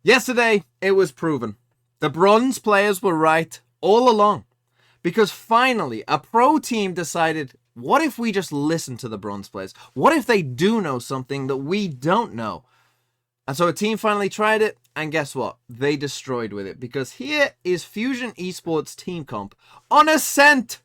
Yesterday, it was proven. The bronze players were right all along. Because finally, a pro team decided, what if we just listen to the bronze players? What if they do know something that we don't know? And so a team finally tried it, and guess what? They destroyed with it. Because here is Fusion Esports team comp on Ascent.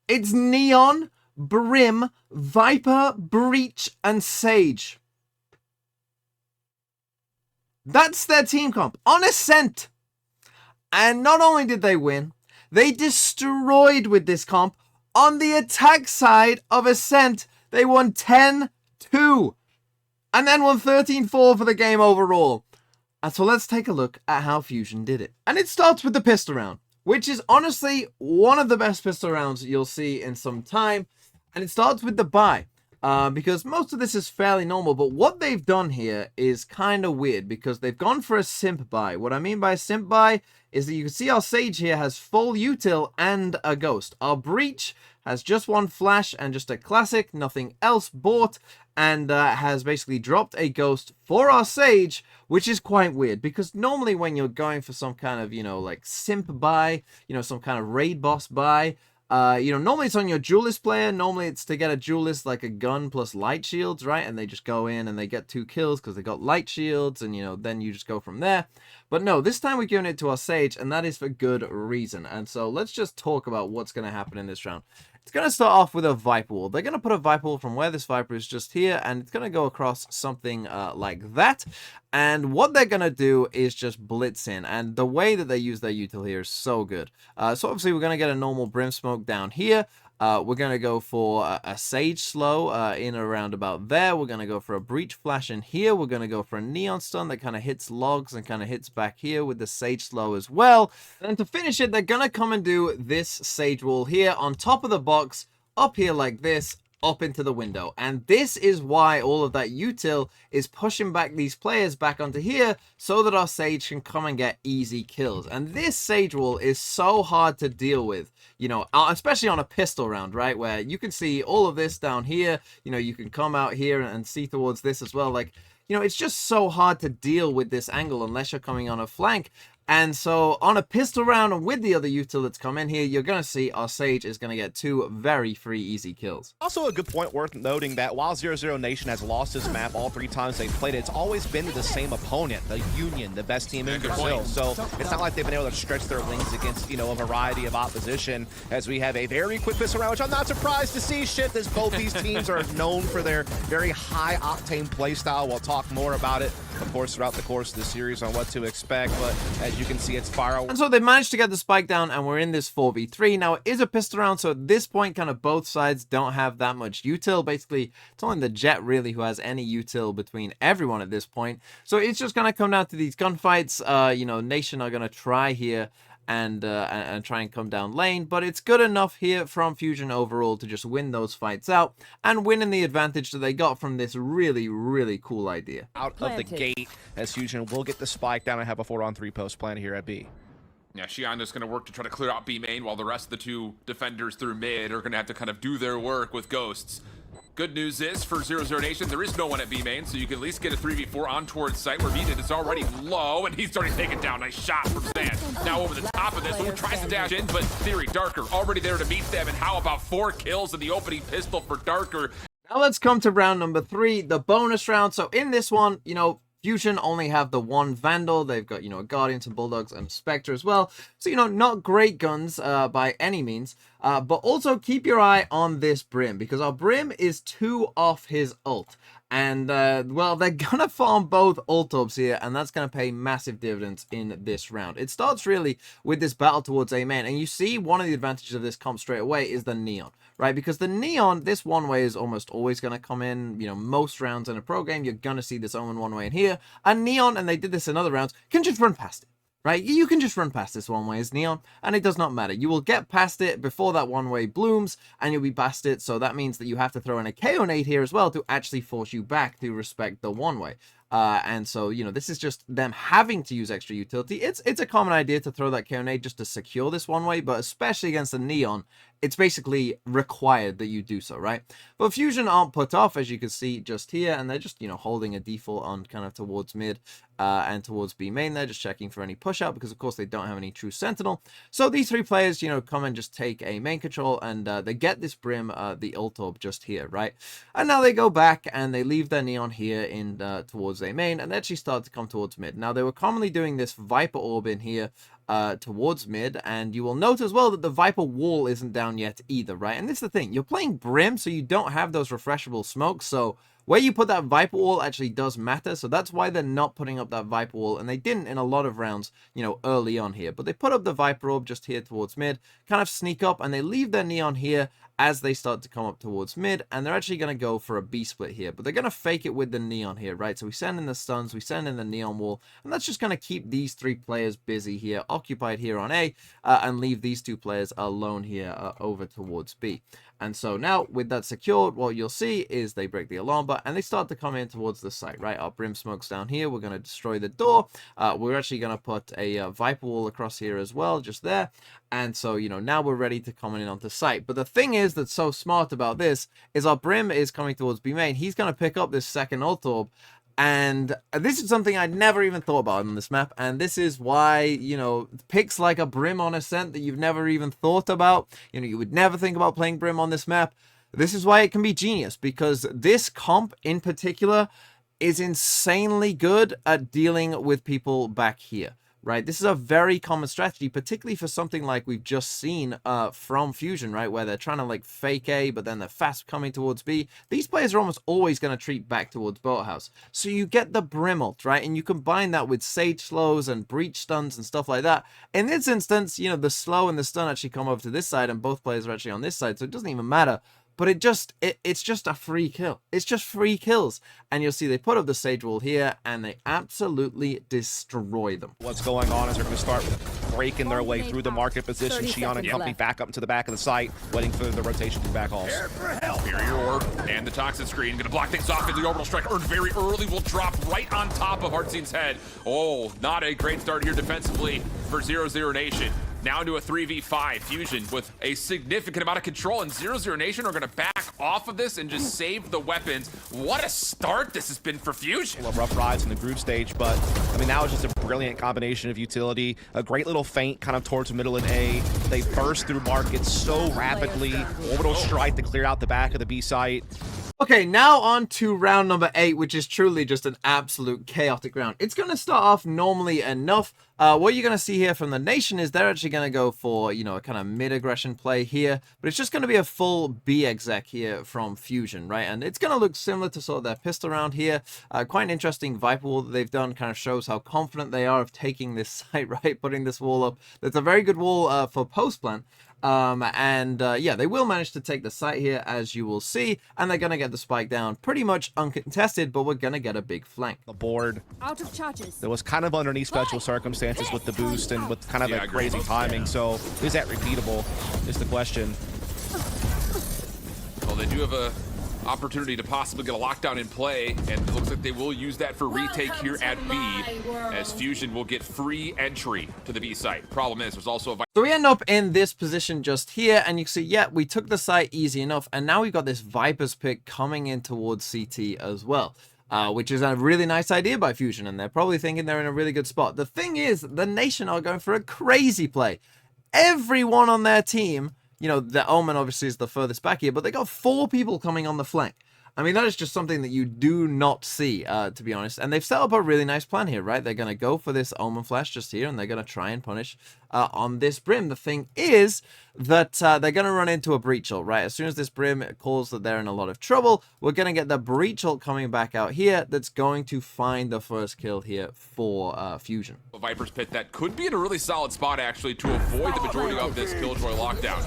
It's Neon, Brim, Viper, Breach, and Sage. That's their team comp on Ascent. And not only did they win, they destroyed with this comp. On the attack side of Ascent, they won 10-2. And then won 13-4 for the game overall. And so let's take a look at how Fusion did it. And it starts with the pistol round, which is honestly one of the best pistol rounds you'll see in some time. And it starts with the buy. Because most of this is fairly normal, but what they've done here is kind of weird because they've gone for a simp buy. What I mean by a simp buy is that you can see our Sage here has full util and a ghost. Our Breach has just one flash and just a classic, nothing else bought, and has basically dropped a ghost for our Sage, which is quite weird because normally when you're going for some kind of, like simp buy, some kind of raid boss buy, normally it's on your duelist player. Normally it's to get a duelist like a gun plus light shields, right? And they just go in and they get 2 kills because they got light shields, and then you just go from there. But no, this time we're giving it to our Sage, and that is for good reason. And so let's just talk about what's going to happen in this round. It's going to start off with a Viper wall. They're going to put a Viper wall from where this Viper is just here, and it's going to go across something like that. And what they're going to do is just blitz in. And the way that they use their util here is so good. So obviously we're going to get a normal Brim smoke down here. We're going to go for a Sage slow in around about there. We're going to go for a Breach flash in here. We're going to go for a Neon stun that kind of hits logs and kind of hits back here with the Sage slow as well. And to finish it, they're going to come and do this Sage wall here on top of the box, up here like this, up into the window. And this is why all of that util is pushing back these players back onto here so that our Sage can come and get easy kills. And this Sage wall is so hard to deal with, especially on a pistol round, right? Where you can see all of this down here, you can come out here and see towards this as well. Like, it's just so hard to deal with this angle unless you're coming on a flank. And so on a pistol round and with the other util that's come in here, you're going to see our Sage is going to get 2 very free easy kills. Also a good point worth noting that while 00 Nation has lost this map all 3 times they've played it, it's always been to the same opponent, the Union, the best team in Brazil. So it's not like they've been able to stretch their wings against, a variety of opposition, as we have a very quick pistol round, which I'm not surprised to see. As both these teams are known for their very high octane playstyle. We'll talk more about it, of course, throughout the course of the series on what to expect, but as you can see, it's far away. And so they managed to get the spike down, and we're in this 4v3. Now, it is a pistol round, so at this point, kind of both sides don't have that much util. Basically, it's only the Jet, really, who has any util between everyone at this point. So it's just going to come down to these gunfights. Nation are going to try here and try and come down lane, but it's good enough here from Fusion overall to just win those fights out and win in the advantage that they got from this really, really cool idea. Out of the gate, as Fusion will get the spike down and have a 4-on-3 post plan here at B. Yeah, Shiana's going to work to try to clear out B main, while the rest of the 2 defenders through mid are going to have to kind of do their work with ghosts. Good news is, for 00 Nation, there is no one at B main, so you can at least get a 3v4 on towards site, where Vita is already low, and he's already taken down. Nice shot from Stan. Now over the top of this, who tries to dash in, but Theory, Darker, already there to meet them, and how about 4 kills in the opening pistol for Darker? Now let's come to round number 3, the bonus round. So in this one, Fusion only have the 1 Vandal. They've got, a Guardian, some Bulldogs, and Spectre as well. So, not great guns by any means. But also keep your eye on this Brim, because our Brim is 2 off his ult. And, well, they're going to farm both ult orbs here, and that's going to pay massive dividends in this round. It starts really with this battle towards A main, and you see one of the advantages of this comp straight away is the Neon, right? Because the Neon, this one-way is almost always going to come in. Most rounds in a pro game, you're going to see this own one-way in here. And Neon, and they did this in other rounds, can just run past it. Right, you can just run past this one-way as Neon, and it does not matter. You will get past it before that one-way blooms, and you'll be past it, so that means that you have to throw in a KO nade here as well to actually force you back to respect the one-way. And so, this is just them having to use extra utility. It's a common idea to throw that KO nade just to secure this one-way, but especially against the Neon, it's basically required that you do so, right? But Fusion aren't put off, as you can see just here, and they're just, you know, holding a default on kind of towards mid and towards B main. They're just checking for any push out because, of course, they don't have any true sentinel. So these three players, you know, come and just take a main control, and they get this Brim, the ult orb just here, right? And now they go back and they leave their neon here in towards A main, and they actually start to come towards mid. Now, they were commonly doing this Viper orb in here towards mid, and you will note as well that the Viper wall isn't down yet either, right? And this is the thing, you're playing Brim, so you don't have those refreshable smokes, so where you put that Viper wall actually does matter, so that's why they're not putting up that Viper wall, and they didn't in a lot of rounds, you know, early on here. But they put up the Viper orb just here towards mid, kind of sneak up, and they leave their neon here as they start to come up towards mid, and they're actually going to go for a B split here, but they're going to fake it with the neon here, right? So we send in the stuns, we send in the neon wall, and that's just going to keep these three players busy here, occupied here on A, and leave these two players alone here over towards B. And so now, with that secured, what you'll see is they break the alarm bar, and they start to come in towards the site, right? Our Brim smoke's down here. We're going to destroy the door. We're actually going to put a Viper wall across here as well, just there. And so, you know, now we're ready to come in onto site. But the thing is that's so smart about this is our Brim is coming towards B main. He's going to pick up this second ult orb. And this is something I'd never even thought about on this map, and this is why, you know, picks like a Brim on Ascent that you've never even thought about, you know, you would never think about playing Brim on this map. This is why it can be genius, because this comp in particular is insanely good at dealing with people back here. Right, this is a very common strategy, particularly for something like we've just seen from Fusion, right, where they're trying to like fake A, but then they're fast coming towards B. These players are almost always going to treat back towards Boathouse. So you get the Brim ult, right, and you combine that with Sage slows and breach stuns and stuff like that. In this instance, you know, the slow and the stun actually come over to this side, and both players are actually on this side, so it doesn't even matter. But it's just a free kill. It's just free kills. And you'll see they put up the Sage wall here, and they absolutely destroy them. What's going on is they're going to start breaking their way through the market position. Shion and company back up to the back of the site, waiting for the rotation through back halls. Barrier orb and the toxic screen. Going to block things off, and the orbital strike earned very early will drop right on top of Heartsene's head. Oh, not a great start here defensively for 0-0 Nation. Now into a 3v5 Fusion with a significant amount of control, and 0-0 Nation are going to back off of this and just save the weapons. What a start this has been for Fusion. Well, rough rides in the group stage, but I mean, that was just a brilliant combination of utility. A great little feint kind of towards middle and A. They burst through markets so rapidly. Orbital strike to clear out the back of the B site. Okay, now on to round number 8, which is truly just an absolute chaotic round. It's going to start off normally enough. What you're going to see here from the Nation is they're actually going to go for, you know, a kind of mid-aggression play here. But it's just going to be a full B exec here from Fusion, right? And it's going to look similar to sort of their pistol round here. Quite an interesting Viper wall that they've done. Kind of shows how confident they are of taking this site, right? Putting this wall up. That's a very good wall for post-plant. Yeah, they will manage to take the site here, as you will see, and they're going to get the spike down pretty much uncontested, but we're going to get a big flank. The board out of charges. That was kind of underneath special circumstances with the boost and with kind of a crazy timing, so is that repeatable is the question. Well, they do have a opportunity to possibly get a lockdown in play, and it looks like they will use that for retake here at B, as Fusion will get free entry to the B site. Problem is, there's also a... So we end up in this position just here, and you can see, yeah, we took the site easy enough, and now we've got this Viper's pick coming in towards CT as well. Which is a really nice idea by Fusion, and they're probably thinking they're in a really good spot. The thing is, the Nation are going for a crazy play. Everyone on their team, you know, the Omen obviously is the furthest back here, but they got 4 people coming on the flank. I mean, that is just something that you do not see, to be honest. And they've set up a really nice plan here, right? They're going to go for this Omen Flash just here, and they're going to try and punish on this Brim. The thing is that they're going to run into a Breach ult, right? As soon as this Brim calls that they're in a lot of trouble, we're going to get the Breach ult coming back out here that's going to find the first kill here for Fusion. A Viper's Pit that could be in a really solid spot, actually, to avoid the majority of this Killjoy lockdown.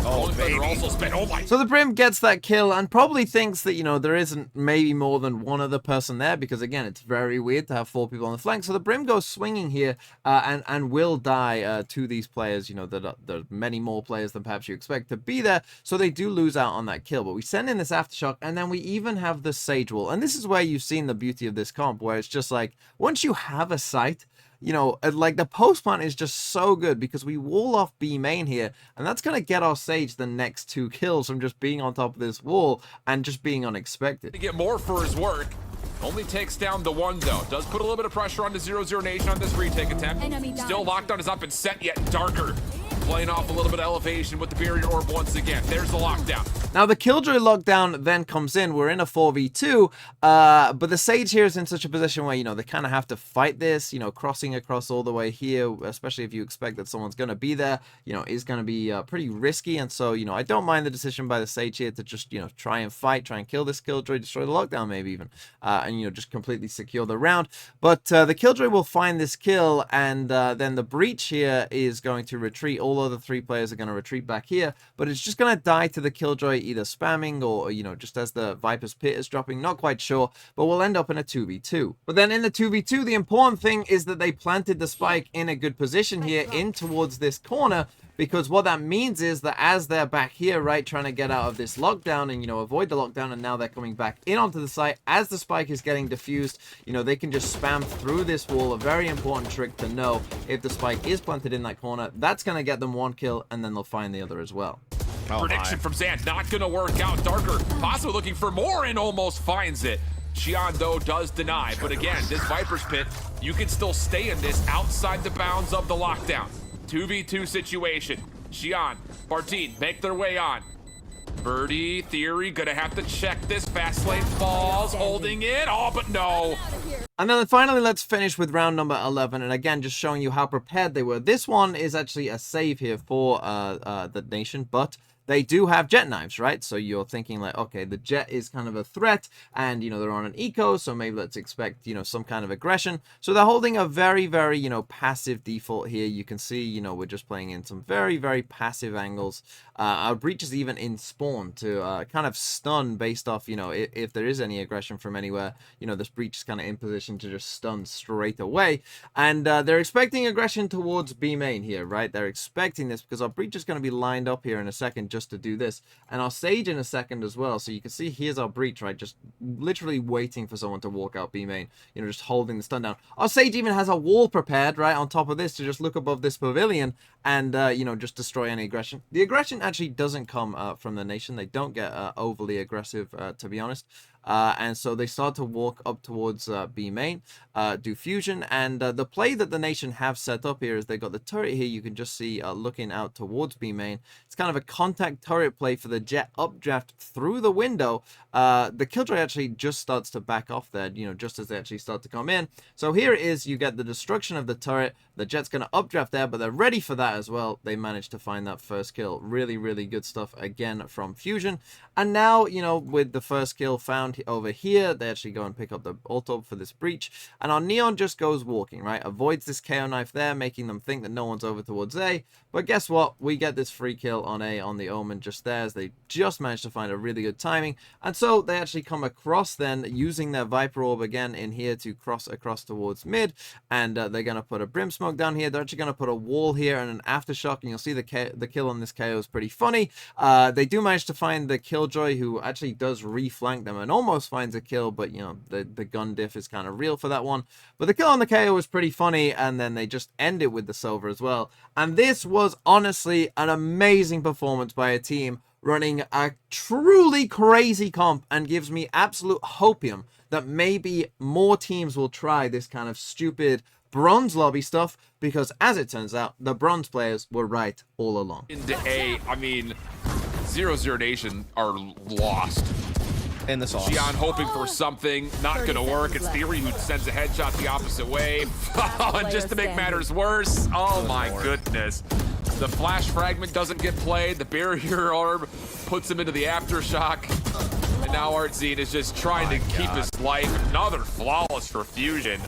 Oh, baby. Also spent, oh my. So the Brim gets that kill and probably thinks that, you know, there isn't maybe more than one other person there, because, again, it's very weird to have 4 people on the flank. So the Brim goes swinging here and will die to these players, you know, that are many more players than perhaps you expect to be there. So they do lose out on that kill. But we send in this Aftershock, and then we even have the Sage Wall. And this is where you've seen the beauty of this comp, where it's just like, once you have a site, you know, like the post plant is just so good because we wall off B main here, and that's going to get our Sage the next 2 kills from just being on top of this wall and just being unexpected. To get more for his work. Only takes down the 1 though. Does put a little bit of pressure onto 0-0 Nation on this retake attempt. Still lockdown is up and set yet darker. Playing off a little bit of elevation with the barrier orb once again. There's the lockdown. Now the Killjoy lockdown then comes in. We're in a 4v2, but the Sage here is in such a position where, you know, they kind of have to fight this, you know, crossing across all the way here, especially if you expect that someone's going to be there, you know, is going to be pretty risky. And so, you know, I don't mind the decision by the Sage here to just, you know, try and fight, try and kill this Killjoy, destroy the lockdown maybe even, and, you know, just completely secure the round. But the Killjoy will find this kill, and then the Breach here is going to retreat. All other 3 players are going to retreat back here, but it's just going to die to the Killjoy, either spamming or, you know, just as the Viper's Pit is dropping, not quite sure, but we'll end up in a 2v2. But then in the 2v2, the important thing is that they planted the spike in a good position here in towards this corner, because what that means is that as they're back here, right, trying to get out of this lockdown and, you know, avoid the lockdown, and now they're coming back in onto the site, as the spike is getting diffused, you know, they can just spam through this wall. A very important trick to know: if the spike is planted in that corner, that's going to get them 1 kill, and then they'll find the other as well. Prediction from Zant, not gonna work out. Darker, possibly looking for more and almost finds it. Xian, though, does deny. But again, this Viper's Pit, you can still stay in this outside the bounds of the lockdown. 2v2 situation. Xian, Bartine make their way on. Birdie, Theory, gonna have to check this. Fast lane falls, holding it. Oh, but no. And then finally, let's finish with round number 11. And again, just showing you how prepared they were. This one is actually a save here for the Nation, but they do have jet knives, right? So you're thinking like, okay, the jet is kind of a threat, and, you know, they're on an eco, so maybe let's expect, you know, some kind of aggression. So they're holding a very, very, you know, passive default here. You can see, you know, we're just playing in some very, very passive angles. Our Breach is even in spawn to kind of stun based off, you know, if there is any aggression from anywhere, you know, this Breach is kind of in position to just stun straight away. And they're expecting aggression towards B main here, right? They're expecting this because our Breach is going to be lined up here in a second just to do this, and our Sage in a second as well. So you can see here's our Breach, right, just literally waiting for someone to walk out B main, you know, just holding the stun down. Our Sage even has a wall prepared right on top of this to just look above this pavilion and you know, just destroy any aggression. The aggression actually doesn't come from the Nation. They don't get overly aggressive, to be honest. And so they start to walk up towards B main, do fusion, and the play that the Nation have set up here is they got the turret here. You can just see looking out towards B main. It's kind of a contact turret play for the jet updraft through the window. The Killjoy actually just starts to back off there, you know, just as they actually start to come in. So here it is, you get the destruction of the turret. The jet's going to updraft there, but they're ready for that as well. They managed to find that first kill. Really, really good stuff again from Fusion. And now, you know, with the first kill found over here, they actually go and pick up the ult orb for this Breach. And our Neon just goes walking, right? Avoids this KO knife there, making them think that no one's over towards A. But guess what? We get this free kill on A on the Omen just there, as they just managed to find a really good timing. And so they actually come across then, using their Viper orb again in here to cross across towards mid. And they're going to put a Brim Smoke down here. They're actually going to put a wall here and an Aftershock. And you'll see the kill on this KO is pretty funny. They do manage to find the Killjoy, who actually does reflank them and almost finds a kill. But, you know, the gun diff is kind of real for that one. But the kill on the KO was pretty funny. And then they just end it with the silver as well. And this was honestly an amazing performance by a team running a truly crazy comp, and gives me absolute hopium that maybe more teams will try this kind of stupid bronze lobby stuff, because as it turns out, the bronze players were right all along. Into A, I mean, 0-0 Nation are lost. In the sauce. Xian hoping for something, not gonna work. It's Theory who sends a headshot the opposite way. And just to make matters worse, oh my goodness. The flash fragment doesn't get played. The barrier orb puts him into the aftershock. And now Artzine is just trying to keep his life. Another flawless for Fusion.